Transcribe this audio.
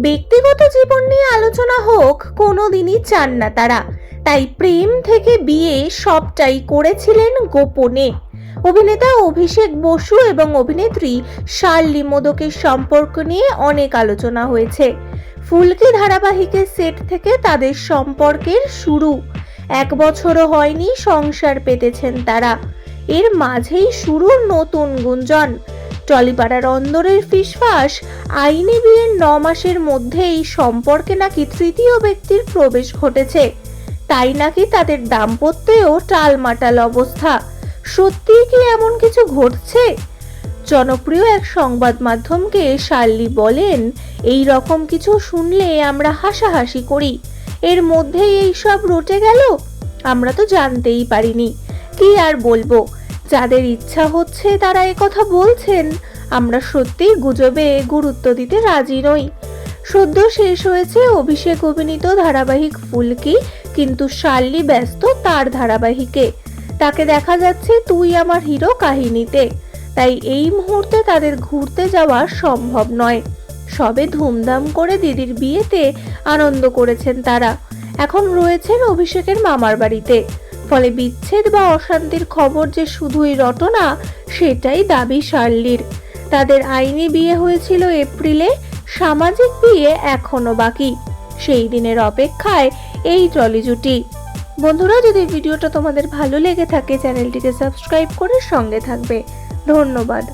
ব্যক্তিগত জীবন নিয়ে আলোচনা হোক কোনোদিনই চান না তারা, তাই প্রেম থেকে বিয়ে সবটাই করেছিলেন গোপনে। অভিনেতা অভিষেক বসু এবং অভিনেত্রী শার্লি মোদকের সম্পর্ক নিয়ে অনেক আলোচনা হয়েছে। ফুলকি ধারাবাহিকের সেট থেকে তাদের সম্পর্কের শুরু, 1 বছরও হয়নি সংসার পেতেছেন তারা। এর মাঝেই শুরু নতুন গুঞ্জন। টলিপাড়ার অন্দরের ফিসফাস, আইনি বিয়ের 9 মাসের মধ্যেই সম্পর্কে নাকি তৃতীয় ব্যক্তির প্রবেশ ঘটেছে। তাই নাকি তাদের দাম্পত্যেও টালমাটাল অবস্থা। সত্যি কি এমন কিছু ঘটছে? জনপ্রিয় এক সংবাদ মাধ্যমকে শার্লি বলেন, এই রকম কিছু শুনলে আমরা হাসাহাসি করি, এর মধ্যেই এইসব রটে গেল, আমরা তো জানতেই পারিনি। কি আর বলবো, যাদের ইচ্ছা হচ্ছে তারা কথা বলছেন, আমরা সত্যিই গুজবে গুরুত্ব দিতে রাজি নই। সদ্য শেষ হয়েছে অভিষেক অভিনীত ধারাবাহিক ফুলকি, কিন্তু শার্লি ব্যস্ত তার ধারাবাহিকে। তাকে দেখা যাচ্ছে তুই আমার হিরো কাহিনীতে, তাই এই মুহূর্তে তাদের ঘুরতে যাওয়া সম্ভব নয়। সবে ধুমধাম করে দিদির বিয়েতে আনন্দ করেছেন তারা, এখন রয়েছেন অভিষেকের মামার বাড়িতে। ফলে বিচ্ছেদ বা অশান্তির খবর যে শুধুই রটনা, সেটাই দাবি শার্লির। তাদের আইনি বিয়ে হয়েছিল এপ্রিলে, সামাজিক বিয়ে এখনো বাকি। সেই দিনের অপেক্ষায় এই টলি জুটি। বন্ধুরা, যদি ভিডিওটা তোমাদের ভালো লেগে থাকে চ্যানেলটিকে সাবস্ক্রাইব করে সঙ্গে থাকবে। ধন্যবাদ।